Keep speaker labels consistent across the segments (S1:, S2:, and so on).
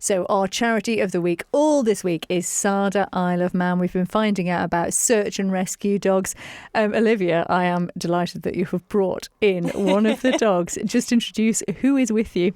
S1: So our charity of the week all this week is Sada Isle of Man. We've been finding out about search and rescue dogs. Olivia, I am delighted that you have brought in one of the dogs. Just introduce who is with you.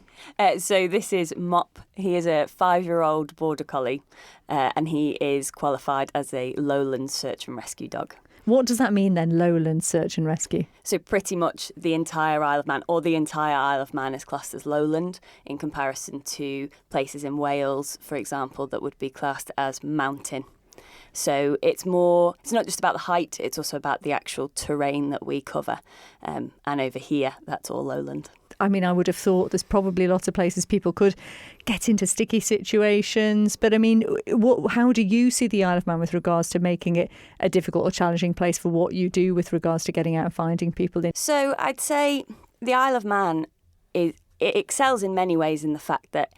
S2: So this is Mop. He is a 5-year-old border collie and he is qualified as a lowland search and rescue dog.
S1: What does that mean then, lowland search and rescue?
S2: So pretty much the entire Isle of Man, or the entire Isle of Man, is classed as lowland in comparison to places in Wales, for example, that would be classed as mountain. So it's not just about the height, it's also about the actual terrain that we cover. And over here, that's all lowland.
S1: I mean, I would have thought there's probably lots of places people could get into sticky situations. But I mean, how do you see the Isle of Man with regards to making it a difficult or challenging place for what you do with regards to getting out and finding people in?
S2: So I'd say the Isle of Man, it excels in many ways in the fact that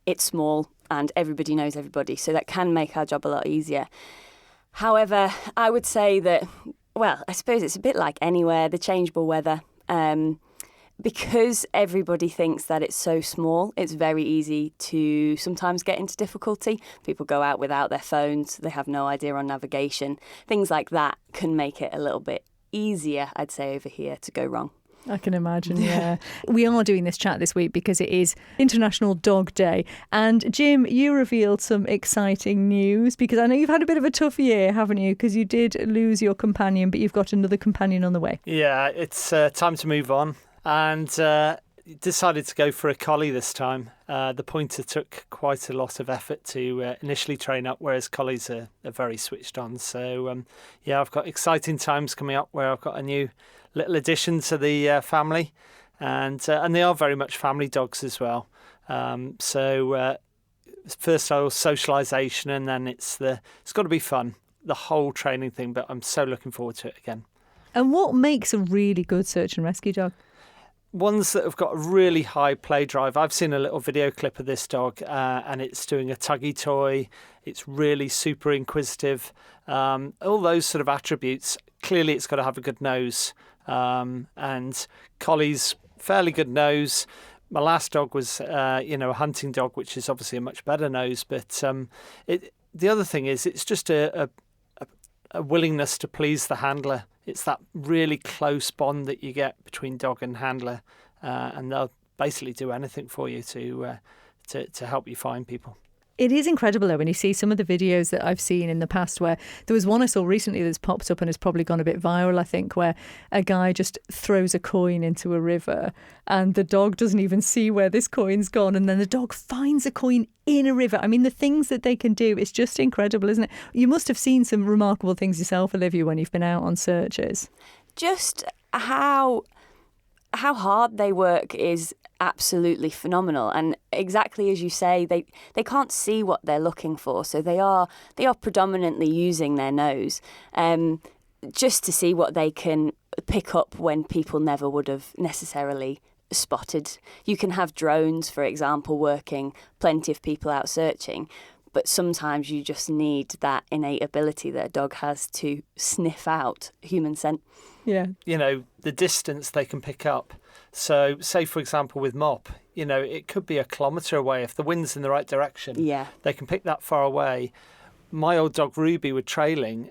S2: it's small and everybody knows everybody. So that can make our job a lot easier. However, I would say that, well, I suppose it's a bit like anywhere, the changeable weather. Because everybody thinks that it's so small, it's very easy to sometimes get into difficulty. People go out without their phones, they have no idea on navigation. Things like that can make it a little bit easier, I'd say, over here to go wrong.
S1: I can imagine, yeah. We are doing this chat this week because it is International Dog Day. And Jim, you revealed some exciting news because I know you've had a bit of a tough year, haven't you? Because you did lose your companion, but you've got another companion on the way.
S3: Yeah, it's time to move on. And decided to go for a collie this time. The pointer took quite a lot of effort to initially train up, whereas collies are very switched on. So, I've got exciting times coming up where I've got a new little addition to the family. And they are very much family dogs as well. First socialisation, and then it's got to be fun, the whole training thing. But I'm so looking forward to it again. And
S1: what makes a really good search and rescue dog?
S3: Ones that have got a really high play drive. I've seen a little video clip of this dog and it's doing a tuggy toy. It's really super inquisitive. All those sort of attributes. Clearly it's got to have a good nose. And Collie's fairly good nose. My last dog was, a hunting dog, which is obviously a much better nose. But the other thing is it's just a willingness to please the handler. It's that really close bond that you get between dog and handler, and they'll basically do anything for you to help you find people.
S1: It is incredible though when you see some of the videos that I've seen in the past where there was one I saw recently that's popped up and has probably gone a bit viral, I think, where a guy just throws a coin into a river and the dog doesn't even see where this coin's gone, and then the dog finds a coin in a river. I mean, the things that they can do, it's just incredible, isn't it? You must have seen some remarkable things yourself, Olivia, when you've been out on searches.
S2: Just how hard they work is absolutely phenomenal, and exactly as you say, they can't see what they're looking for, so they are predominantly using their nose just to see what they can pick up when people never would have necessarily spotted. You can have drones, for example, working, plenty of people out searching, but sometimes you just need that innate ability that a dog has to sniff out human scent.
S1: Yeah.
S3: The distance they can pick up. So, say, for example, with Mop, it could be a kilometre away. If the wind's in the right direction, they can pick that far away. My old dog, Ruby, with trailing,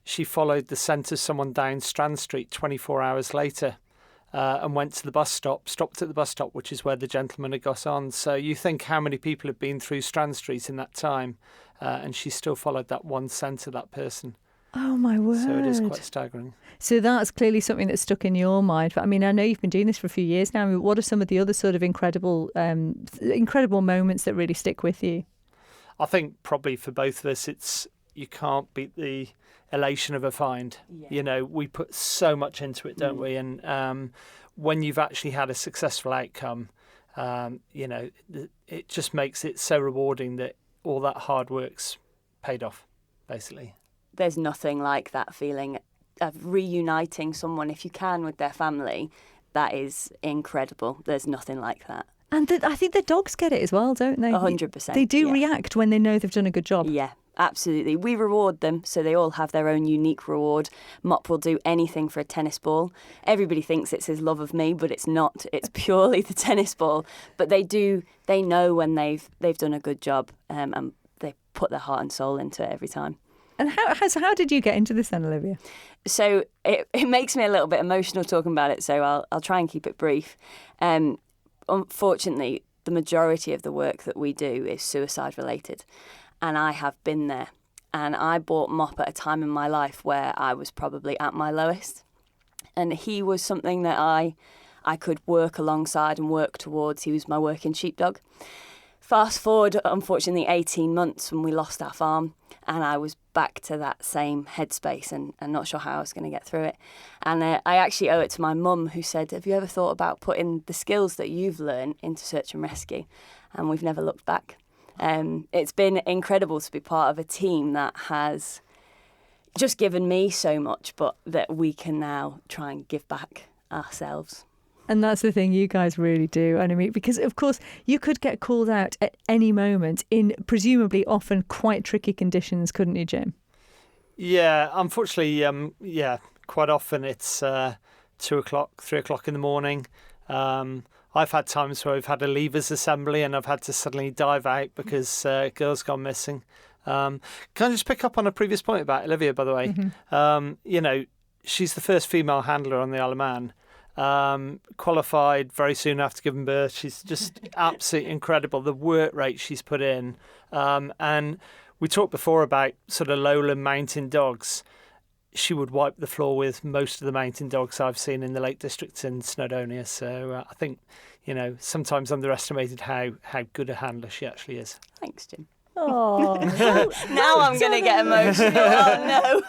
S3: she followed the scent of someone down Strand Street 24 hours later and went to the bus stop, stopped at the bus stop, which is where the gentleman had got on. So you think how many people have been through Strand Street in that time, and she still followed that one scent of that person.
S1: Oh, my word.
S3: So it is quite staggering.
S1: So that's clearly something that's stuck in your mind. But I mean, I know you've been doing this for a few years now. I mean, what are some of the other sort of incredible moments that really stick with you?
S3: I think probably for both of us, you can't beat the elation of a find. Yeah. We put so much into it, don't we? And when you've actually had a successful outcome, it just makes it so rewarding that all that hard work's paid off, basically.
S2: There's nothing like that feeling of reuniting someone, if you can, with their family. That is incredible. There's nothing like that.
S1: And I think the dogs get it as well, don't they?
S2: 100%.
S1: They do react when they know they've done a good job.
S2: Yeah, Absolutely. We reward them, so they all have their own unique reward. Mop will do anything for a tennis ball. Everybody thinks it's his love of me, but it's not. It's purely the tennis ball. But they know when they've done a good job, and they put their heart and soul into it every time.
S1: And how did you get into this then, Olivia?
S2: So it makes me a little bit emotional talking about it, so I'll try and keep it brief. Unfortunately, the majority of the work that we do is suicide related. And I have been there. And I bought Mop at a time in my life where I was probably at my lowest. And he was something that I could work alongside and work towards. He was my working sheepdog. Fast forward, unfortunately, 18 months when we lost our farm. And I was back to that same headspace and not sure how I was going to get through it. And I actually owe it to my mum, who said, have you ever thought about putting the skills that you've learned into search and rescue? And we've never looked back. It's been incredible to be part of a team that has just given me so much, but that we can now try and give back ourselves.
S1: And that's the thing you guys really do. And I mean, because of course you could get called out at any moment in presumably often quite tricky conditions, couldn't you, Jim?
S3: Yeah, unfortunately, quite often it's 2 o'clock, 3 o'clock in the morning. I've had times where we've had a leavers assembly and I've had to suddenly dive out because a girl's gone missing. Can I just pick up on a previous point about Olivia, by the way? Mm-hmm. She's the first female handler on the Isle of Man. Qualified very soon after giving birth. She's just absolutely incredible, the work rate she's put in. And we talked before about sort of lowland mountain dogs. She would wipe the floor with most of the mountain dogs I've seen in the Lake District in Snowdonia. So I think, sometimes underestimated how good a handler she actually is.
S2: Thanks, Jim.
S1: Oh,
S2: now I'm going to get emotional. Oh, no.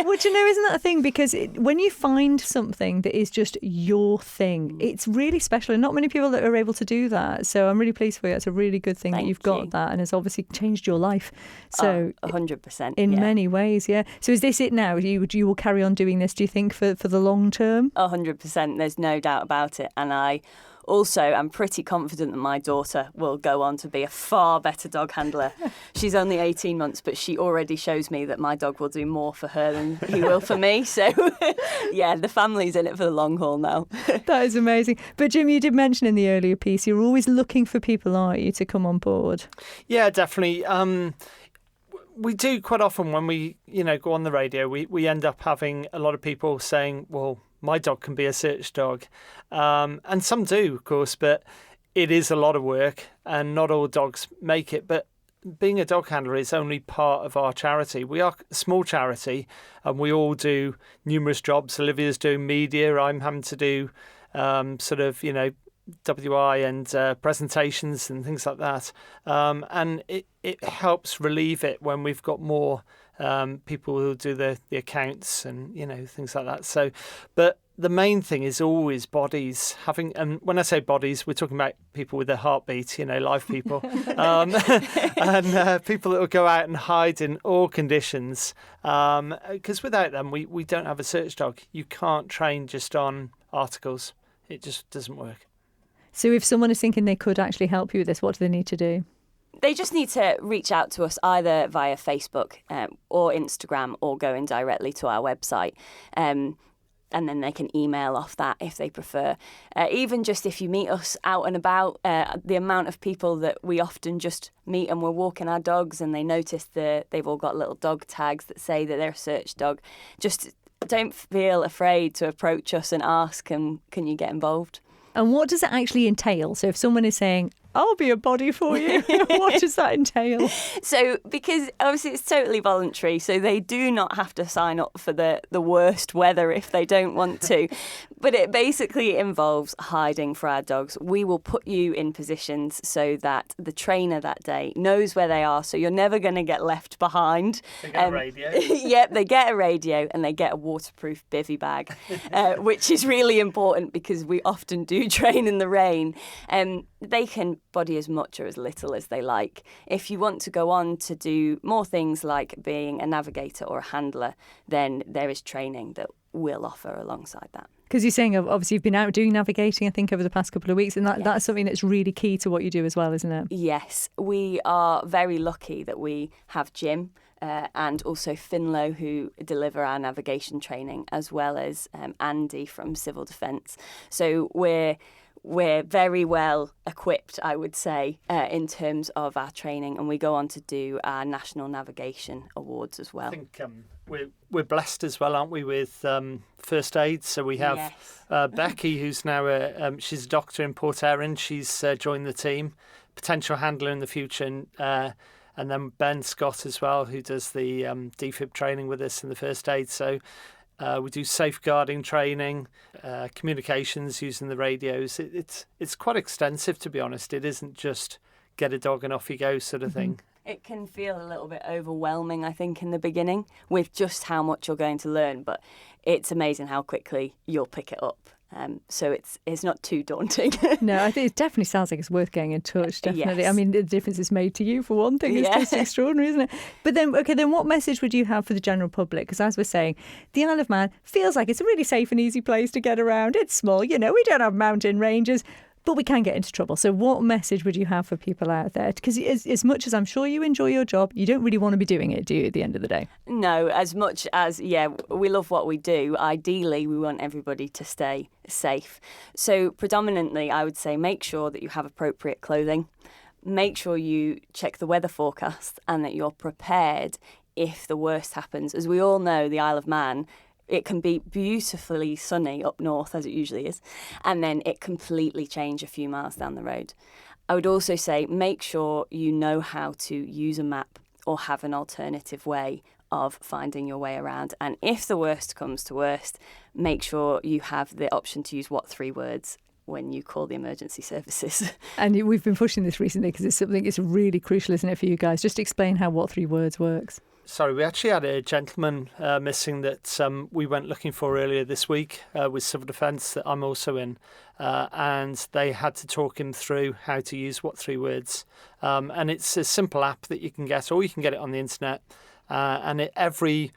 S1: Well, isn't that a thing? Because when you find something that is just your thing, it's really special. And not many people that are able to do that. So I'm really pleased for you. It's a really good thing that you've got that. And it's obviously changed your life. So
S2: 100%.
S1: In many ways, yeah. So is this it now? You will carry on doing this, do you think, for the long term?
S2: 100%. There's no doubt about it. And I'm pretty confident that my daughter will go on to be a far better dog handler. She's only 18 months, but she already shows me that my dog will do more for her than he will for me. So, yeah, the family's in it for the long haul now.
S1: That is amazing. But, Jim, you did mention in the earlier piece, you're always looking for people, aren't you, to come on board?
S3: Yeah, definitely. We do quite often when we, go on the radio, we end up having a lot of people saying, well, my dog can be a search dog. And some do, of course, but it is a lot of work and not all dogs make it. But being a dog handler is only part of our charity. We are a small charity and we all do numerous jobs. Olivia's doing media. I'm having to do WI and presentations and things like that. And it helps relieve it when we've got more people who do the accounts and things like that. So, but the main thing is always bodies having, and when I say bodies, we're talking about people with a heartbeat, live people, and people that will go out and hide in all conditions. Because without them, we don't have a search dog. You can't train just on articles. It just doesn't work.
S1: So if someone is thinking they could actually help you with this, what do they need to do?
S2: They just need to reach out to us either via Facebook or Instagram or go in directly to our website. And then they can email off that if they prefer. Even just if you meet us out and about, the amount of people that we often just meet and we're walking our dogs and they notice that they've all got little dog tags that say that they're a search dog. Just don't feel afraid to approach us and ask, can you get involved?
S1: And what does it actually entail? So if someone is saying, I'll be a body for you, what does that entail?
S2: So, because obviously it's totally voluntary, so they do not have to sign up for the worst weather if they don't want to. But it basically involves hiding for our dogs. We will put you in positions so that the trainer that day knows where they are, so you're never going to get left behind.
S3: They get a radio.
S2: Yep, they get a radio and they get a waterproof bivvy bag, which is really important because we often do train in the rain. they can body as much or as little as they like. If you want to go on to do more things like being a navigator or a handler, then there is training that we'll offer alongside that.
S1: Because you're saying, obviously, you've been out doing navigating, I think, over the past couple of weeks, and that's something that's really key to what you do as well, isn't it?
S2: Yes, we are very lucky that we have Jim and also Finlo, who deliver our navigation training, as well as Andy from Civil Defence. So we're very well equipped, I would say, in terms of our training, and we go on to do our National Navigation Awards as well.
S3: I think we're blessed as well, aren't we, with first aid? So we have Becky, who's now she's a doctor in Port Erin. She's joined the team, potential handler in the future, and then Ben Scott as well, who does the DFib training with us in the first aid. So we do safeguarding training, communications using the radios. It's quite extensive, to be honest. It isn't just get a dog and off you go sort of thing.
S2: It can feel a little bit overwhelming, I think, in the beginning with just how much you're going to learn, but it's amazing how quickly you'll pick it up. So it's not too daunting.
S1: No, I think it definitely sounds like it's worth getting in touch, definitely.
S2: Yes.
S1: I mean, the difference it's made to you, for one thing, is just extraordinary, isn't it? But then, then what message would you have for the general public? Because as we're saying, the Isle of Man feels like it's a really safe and easy place to get around. It's small, we don't have mountain ranges, but we can get into trouble. So what message would you have for people out there? Because as much as I'm sure you enjoy your job, you don't really want to be doing it, do you, at the end of the day?
S2: No, as much as, we love what we do. Ideally, we want everybody to stay safe. So predominantly, I would say make sure that you have appropriate clothing. Make sure you check the weather forecast and that you're prepared if the worst happens. As we all know, the Isle of Man, it can be beautifully sunny up north, as it usually is, and then it completely change a few miles down the road. I would also say make sure you know how to use a map or have an alternative way of finding your way around. And if the worst comes to worst, make sure you have the option to use what 3 words when you call the emergency services.
S1: And we've been pushing this recently because it's something it's really crucial, isn't it, for you guys? Just explain how what 3 words works.
S3: Sorry, we actually had a gentleman missing that we went looking for earlier this week with Civil Defence that I'm also in, and they had to talk him through how to use what 3 words. And it's a simple app that you can get, or you can get it on the internet, and every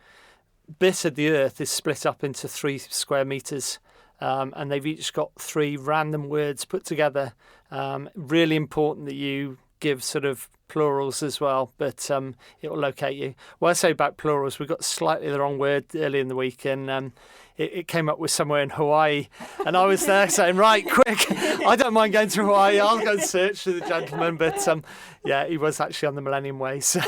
S3: bit of the earth is split up into 3 square metres. And they've each got 3 random words put together. Really important that you give sort of plurals as well, but it will locate you. What I say about plurals, we got slightly the wrong word early in the week, and it came up with somewhere in Hawaii, and I was there saying, right, quick, I don't mind going to Hawaii, I'll go and search for the gentleman, but he was actually on the Millennium Way, so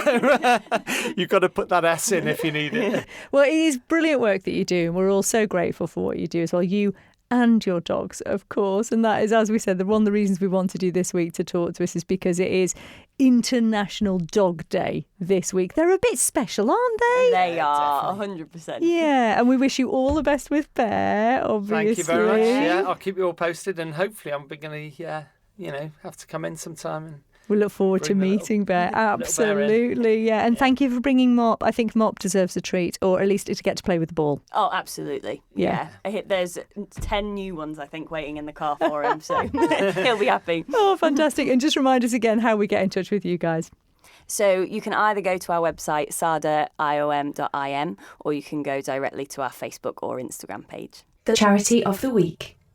S3: you've got to put that S in if you need it.
S1: Well, it is brilliant work that you do, and we're all so grateful for what you do as well. You and your dogs, of course. And that is, as we said, one of the reasons we want to do this week to talk to us is because it is International Dog Day this week. They're a bit special, aren't they?
S2: They are, 100%.
S1: Yeah, and we wish you all the best with Bear, obviously.
S3: Thank you very much. Yeah, I'll keep you all posted, and hopefully I'm going to, have to come in sometime and
S1: we look forward to meeting Bear. Absolutely, yeah. And thank you for bringing Mop. I think Mop deserves a treat, or at least to get to play with the ball.
S2: Oh, absolutely. Yeah. There's 10 new ones, I think, waiting in the car for him, so he'll be happy.
S1: Oh, fantastic. And just remind us again how we get in touch with you guys.
S2: So you can either go to our website, sadaiom.im, or you can go directly to our Facebook or Instagram page.
S4: The Charity of the Week.